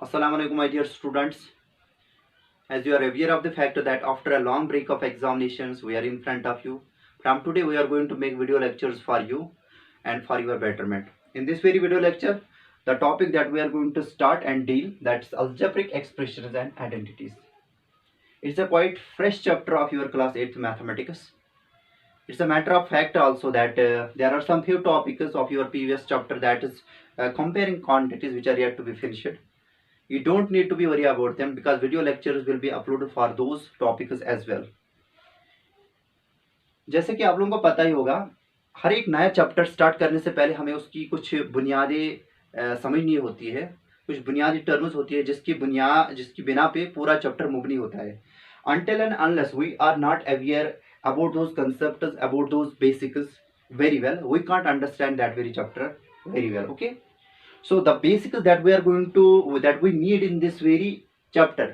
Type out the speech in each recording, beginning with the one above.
Assalamu alaikum, my dear students. As you are aware of the fact that after a long break of examinations, we are in front of you. From today, we are going to make video lectures for you and for your betterment. In this very video lecture, the topic that we are going to start and deal, that's algebraic expressions and identities. It's a quite fresh chapter of your class 8th mathematics. It's a matter of fact also that there are some few topics of your previous chapter, that is comparing quantities, which are yet to be finished. You don't need to be worried about them because video lectures will be uploaded for those topics as well. जैसे कि आप लोगों को पता ही होगा, हर एक नया chapter start करने से पहले हमें उसकी कुछ बुनियादें समझनी होती है, कुछ बुनियादी टर्म्स होती है जिसकी बिना पे पूरा चैप्टर मुबनी होता है. Until and unless we are not aware about those concepts, about those basics very well, we can't understand that very chapter very well. Okay, so the basics that we need in this very chapter,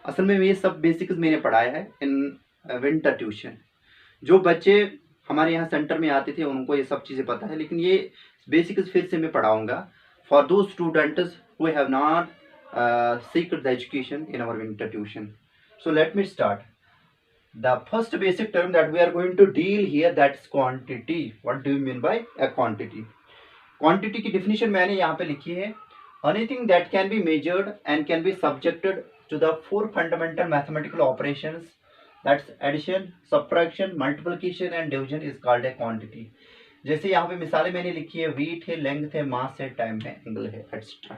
असल में ये सब basics मैंने पढ़ाया है in winter tuition. जो बच्चे हमारे यहाँ सेंटर में आते थे उनको ये सब चीज़ें पता है, लेकिन ये बेसिक्स फिर से मैं पढ़ाऊंगा for two students who have not seeked the education in our winter tuition. So let me start. The first basic term that we are going to deal here, that is quantity. What do you mean by a quantity? Quantity की definition मैंने यहाँ पे लिखी है. Anything that can be measured and can be subjected to the four fundamental mathematical operations, that's addition, subtraction, multiplication and division, is called a quantity. जैसे यहाँ पे मिसालें मैंने लिखी है, वेट है, लेंथ है, मास है, टाइम है, एंगल है, एक्सेट्रा.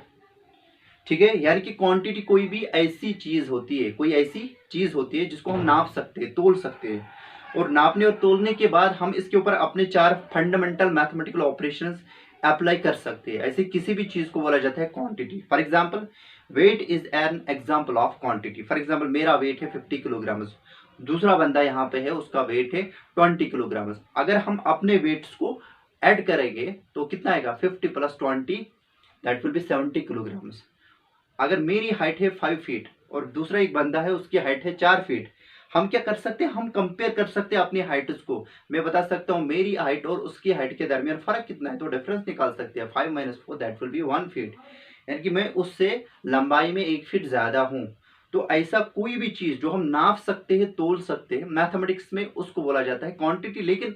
ठीक है, यानी कि क्वांटिटी कोई भी ऐसी चीज होती है जिसको हम नाप सकते हैं, तोल सकते हैं, और नापने और तोलने के बाद हम इसके ऊपर अपने चार फंडामेंटल मैथमेटिकल ऑपरेशंस अप्लाई कर सकते हैं. ऐसे किसी भी चीज को बोला जाता है quantity. For example, weight is an example of quantity. For example, मेरा वेट है 50 किलोग्राम, दूसरा बंदा यहाँ पे है उसका वेट है 20 किलोग्राम. अगर हम अपने वेट्स को ऐड करेंगे तो कितना आएगा? 50 + 20, दैट विल बी 70 किलोग्राम. अगर मेरी हाइट है 5 फीट और दूसरा एक बंदा है उसकी हाइट है 4 फीट, हम क्या कर सकते हैं? हम कंपेयर कर सकते हैं अपनी हाइट्स को. मैं बता सकता हूँ मेरी हाइट और उसकी हाइट के दरमियान फर्क कितना है, तो डिफरेंस निकाल सकते हैं. 5 - 4 दैट विल बी 1 फीट, यानी कि मैं उससे लंबाई में 1 फीट ज्यादा हूँ. तो ऐसा कोई भी चीज जो हम नाप सकते हैं, तोल सकते हैं, मैथमेटिक्स में उसको बोला जाता है क्वांटिटी. लेकिन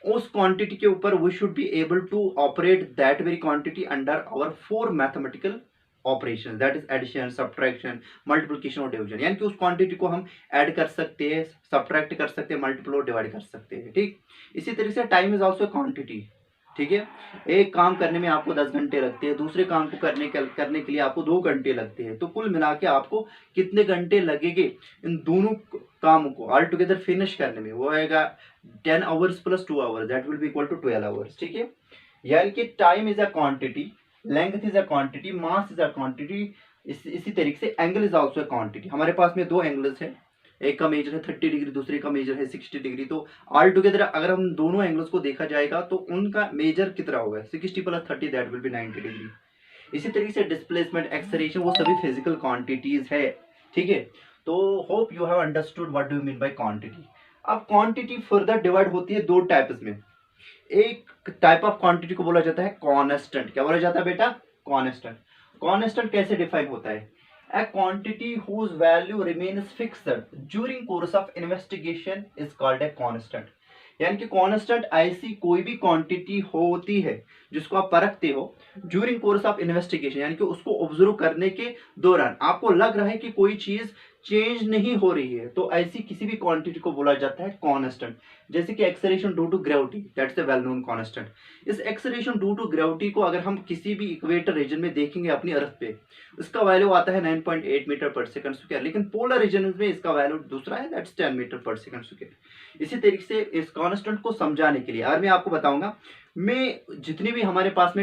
उस क्वांटिटी के ऊपर we should be able to operate that very quantity under our four mathematical operation, that is addition, subtraction, multiplication और डिवीजन. यानी कि उस क्वांटिटी को हम ऐड कर सकते हैं, सब्ट्रैक्ट कर सकते हैं, मल्टीप्ल और डिवाइड कर सकते हैं. ठीक, इसी तरीके से टाइम इज ऑल्सो क्वांटिटी. ठीक है, एक काम करने में आपको 10 घंटे लगते हैं, दूसरे काम को करने के लिए आपको 2 घंटे लगते हैं. तो कुल मिला के आपको कितने घंटे लगेंगे इन दोनों काम को ऑल टुगेदर फिनिश करने में? वो आएगा 10 hours + 2 hours, that will be equal to 12 hours. ठीक है, यानी कि time is a quantity, length is a quantity, mass is a quantity. इसी तरीके से एंगल इज ऑल्सो क्वांटिटी. हमारे पास में दो एंगल्स है, एक का मेजर है 30 डिग्री, दूसरे का मेजर है 60 डिग्री. तो ऑल टुगेदर अगर हम दोनों एंगल्स को देखा जाएगा तो उनका मेजर कितना होगा? 60 + 30, दैट विल बी 90 डिग्री. इसी तरीके से डिस्प्लेसमेंट, एक्सेलरेशन, वो सभी फिजिकल क्वांटिटीज है. ठीक है, तो hope you have understood what do you mean by quantity. अब क्वांटिटी फर्दर डिवाइड होती है दो टाइप्स में. एक टाइप ऑफ क्वांटिटी को बोला जाता है कांस्टेंट. क्या बोला जाता है बेटा? कांस्टेंट. कांस्टेंट कैसे डिफाइन होता है? A quantity whose value remains fixed during course of investigation is called a constant. यानी कि कांस्टेंट ऐसी कोई भी क्वांटिटी होती है जिसको आप परखते हो ड्यूरिंग कोर्स ऑफ इन्वेस्टिगेशन, यानी कि उसको ऑब्जर्व करने के दौरान आपको लग रहा है कि कोई चीज चेंज नहीं हो रही है, तो ऐसी किसी भी क्वांटिटी को बोला जाता है कांस्टेंट. जैसे कि acceleration due to gravity, that's a well known constant. इस एक्सेलरेशन ड्यू टू ग्रेविटी को अगर हम किसी भी इक्वेटर रीजन में देखेंगे अपनी अर्थ पे, इसका वैल्यू आता है 9.8 मीटर पर सेकंड स्क्वायर, लेकिन पोलर रीजन में इसका वैल्यू दूसरा है, दैट्स 10 मीटर पर सेकंड स्क्वायर. इसी तरीके से इस कांस्टेंट को समझाने के लिए अगर मैं आपको बताऊंगा, मैं जितने भी हमारे पास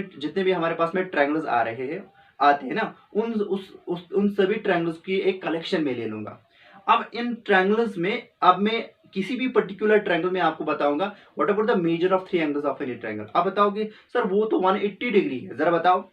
में ट्रायंगल्स आ रहे हैं, आते हैं ना, उन सभी ट्रायंगल्स की एक कलेक्शन में ले लूंगा. अब इन ट्रायंगल्स में अब मैं किसी भी पर्टिकुलर ट्रायंगल में आपको बताऊंगा what about the measure of 3 angles of any triangle. आप बताओगे सर वो तो 180 डिग्री है, जरा बताओ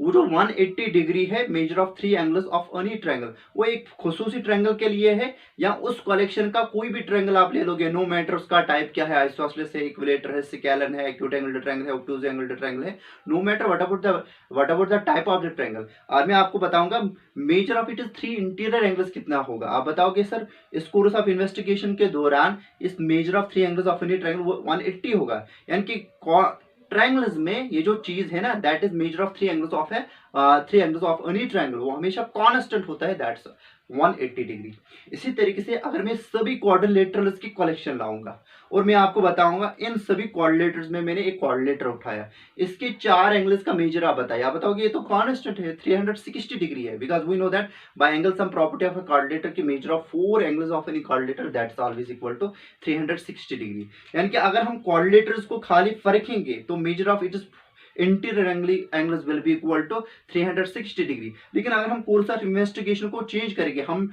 वो जो 180 डिग्री है major of three angles of any triangle, वो एक खुसूसी ट्रायंगल के लिए है या उस कलेक्शन का कोई भी ट्रायंगल आप ले लोगे, नो मैटर उसका टाइप क्या है, आइसोसेलेस है, इक्विलेटर है, स्केलन है, एक्यूट एंगल ट्रायंगल है, ऑब्टूज एंगल ट्रायंगल है, no matter what about the type of the triangle. और मैं आपको बताऊंगा measure of it is three interior angles कितना होगा। आप बताओगे सर इस कोर्स ऑफ इन्वेस्टिगेशन के दौरान इस major of three angles of any triangle वो 180 होगा, यानी कि ट्रायंगल्स में ये जो चीज है ना that is measure of three angles of है three angles of any triangle, वो हमेशा कांस्टेंट होता है, दैट्स 180 डिग्री। इसी तरीके से अगर मैं सभी क्वाड्रिलेटरल्स की कलेक्शन लाऊंगा और मैं आपको बताऊंगा इन सभी क्वाड्रिलेटर्स में मैंने एक क्वाड्रिलेटर उठाया, इसके चार एंगल्स का मेजर आप बताइए, आप बताओगे ये तो कांस्टेंट है 360 डिग्री है, because we know that by angle sum property of a quadrilateral की measure of four angles of any quadrilateral that's always equal to 360 degree. यानी कि अगर हम क्वाड्रिलेटर्स को खाली फरकेंगे तो measure of it is interior angles will be equal to 360 degree. लेकिन अगर हम कोर्स ऑफ इन्वेस्टिगेशन को चेंज करेंगे, हम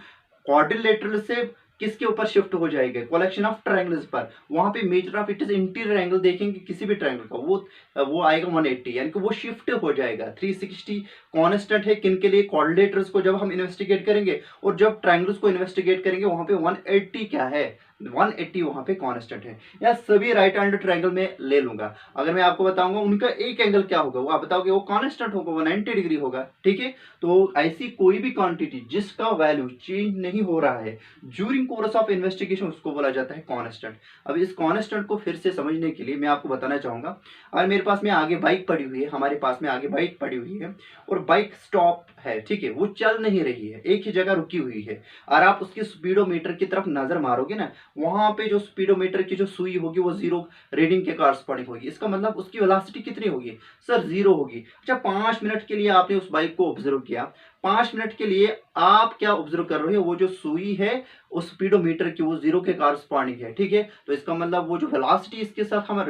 क्वाड्रिलेटरल से किसके ऊपर शिफ्ट हो जाएगा, कलेक्शन ऑफ ट्रायंगल्स पर, वहां पे major of it is interior angle देखेंगे किसी भी ट्रायंगल का वो आएगा 180, यानी कि वो शिफ्ट हो जाएगा। 360 कांस्टेंट है किन के लिए, क्वाड्रिलेटर्स को जब हम इन्वेस्टिगेट करेंगे और जब ट्रायंगल्स को इन्वेस्टिगेट करेंगे वहां पे 180 क्या है, 180 वहां पे कांस्टेंट है। या सभी राइट एंगल ट्रायंगल में ले लूंगा, अगर मैं आपको बताऊंगा उनका एक एंगल क्या होगा, वो आप बताओगे वो कांस्टेंट होगा, 190 डिग्री होगा, ठीक है। तो ऐसी कोई भी क्वांटिटी जिसका वैल्यू चेंज नहीं हो रहा है ड्यूरिंग कोर्स ऑफ इन्वेस्टिगेशन उसको बोला जाता है कांस्टेंट। अब इस कांस्टेंट को फिर से समझने के लिए मैं आपको बताना चाहूंगा, अगर मेरे पास में आगे बाइक पड़ी हुई है, हमारे पास में आगे बाइक पड़ी हुई है और बाइक स्टॉप है, ठीक है, वो चल नहीं रही है, एक ही जगह रुकी हुई है, और आप उसके स्पीडोमीटर की तरफ नजर मारोगे ना, वहां पे जो स्पीडोमीटर की जो सुई होगी वो जीरो रीडिंग के कॉरस्पॉन्डिंग होगी, इसका मतलब उसकी वेलोसिटी कितनी होगी सर, जीरो होगी। अच्छा 5 मिनट के लिए आपने उस बाइक को ऑब्जर्व किया, 5 मिनट के लिए आप क्या ऑब्जर्व कर रहे हो, वो जो सुई है उस स्पीडोमीटर की वो जीरो के कॉरस्पॉन्डिंग है, ठीक है। तो इसका मतलब वो जो वेलोसिटी इसके साथ हम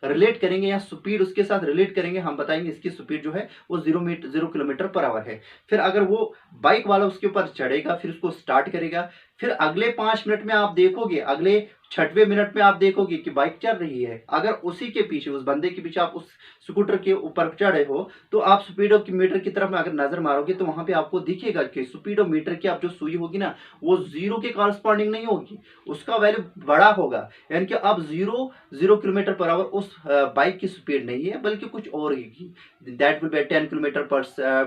रिलेट करेंगे या स्पीड उसके साथ रिलेट करेंगे, हम बताएंगे इसकी स्पीड जो है वो 0 किलोमीटर पर आवर है। फिर अगर वो बाइक वाला उसके ऊपर चढ़ेगा फिर उसको स्टार्ट करेगा, फिर अगले 5 मिनट में आप देखोगे, अगले 6वें मिनट में आप देखोगे कि बाइक चल रही है। अगर उसी के पीछे उस बंदे के पीछे आप उस स्कूटर के ऊपर चढ़े हो तो आप स्पीडोमीटर की तरफ में अगर नजर मारोगे तो वहां पे आपको दिखेगा कि स्पीडोमीटर की आप जो सुई होगी ना वो जीरो के कॉरस्पॉन्डिंग नहीं होगी, उसका वैल्यू बड़ा होगा, यानी कि अब 0 किलोमीटर पर आवर उस बाइक की स्पीड नहीं है बल्कि कुछ और होगी, that will B 10 kilometre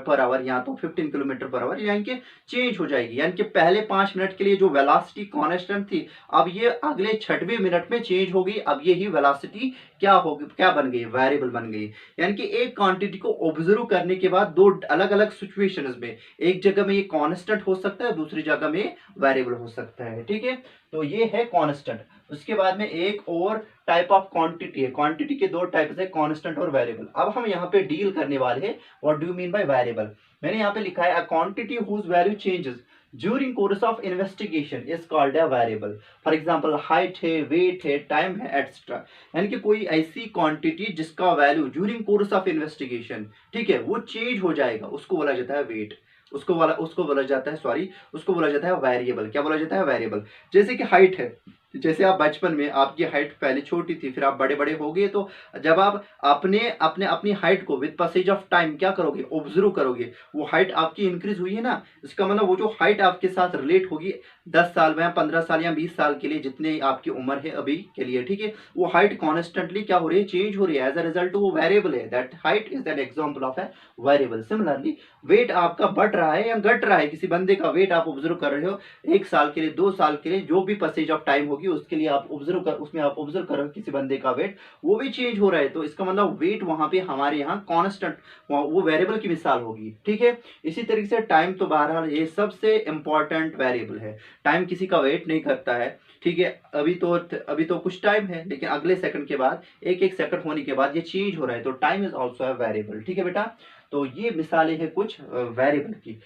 per hour या तो 15 किलोमीटर पर आवर, यानी कि चेंज हो जाएगी। यानी कि पहले 5 मिनट के लिए जो वेलोसिटी कांस्टेंट थी अब ये अगले 6वें मिनट में चेंज हो गई, अब यही वेलोसिटी क्या होगी, क्या बन गई, वेरिएबल बन गई। यानी कि एक क्वांटिटी को ऑब्जर्व करने के बाद दो अलग अलग सिचुएशंस में एक जगह में ये कांस्टेंट हो सकता है, दूसरी जगह में वेरिएबल हो सकता है, ठीक है। तो ये है कांस्टेंट। उसके बाद में एक और टाइप ऑफ क्वांटिटी है, क्वांटिटी के दो टाइप्स है, कांस्टेंट और वेरिएबल। अब हम यहाँ पे डील करने वाले हैं what do you mean by variable. मैंने यहाँ पे लिखा है a quantity whose value changes during course of investigation is called a variable. For example height है, वेट है, टाइम है, एटसेट्रा, यानी कि कोई ऐसी क्वांटिटी जिसका value during course of investigation, ठीक है, वो चेंज हो जाएगा, उसको बोला जाता है वेट, उसको बोला जाता है उसको बोला जाता है वेरिएबल। क्या बोला जाता है, वेरिएबल। जैसे कि हाइट है, जैसे आप बचपन में आपकी हाइट पहले छोटी थी फिर आप बड़े बड़े हो गए, तो जब आप अपनी हाइट को विद पैसेज ऑफ टाइम क्या करोगे, ऑब्जर्व करोगे, वो हाइट आपकी इंक्रीज हुई है ना, इसका मतलब वो जो हाइट आपके साथ रिलेट होगी 10 साल में 15 साल या 20 साल के लिए जितने आपकी उम्र है अभी के लिए, ठीक है, वो हाइट कॉन्स्टेंटली क्या हो रही है, चेंज हो रही है, एज अ रिजल्ट वो वेरिएबल है, that height is an example of a variable. Similarly weight आपका बढ़ रहा है या घट रहा है, किसी बंदे का वेट आप ऑब्जर्व कर रहे हो 1 साल के लिए, 2 साल के लिए, जो भी पैसेज ऑफ टाइम होगी उसके लिए आप उसमें आप ऑब्जर्व कर रहे हो किसी बंदे का वेट वो भी चेंज हो रहा है, तो इसका मतलब वेट वहां पे हमारे यहाँ कांस्टेंट वो वेरिएबल की मिसाल होगी, ठीक है। इसी तरीके से टाइम तो बहरहाल ये सबसे इंपॉर्टेंट वेरिएबल है, टाइम किसी का वेट नहीं करता है, ठीक है। अभी तो कुछ टाइम है लेकिन अगले सेकंड के बाद एक सेकंड होने के बाद ये चेंज हो रहा है, तो time is also a variable, ठीक है बेटा। तो ये मिसालें हैं कुछ वेरिएबल की।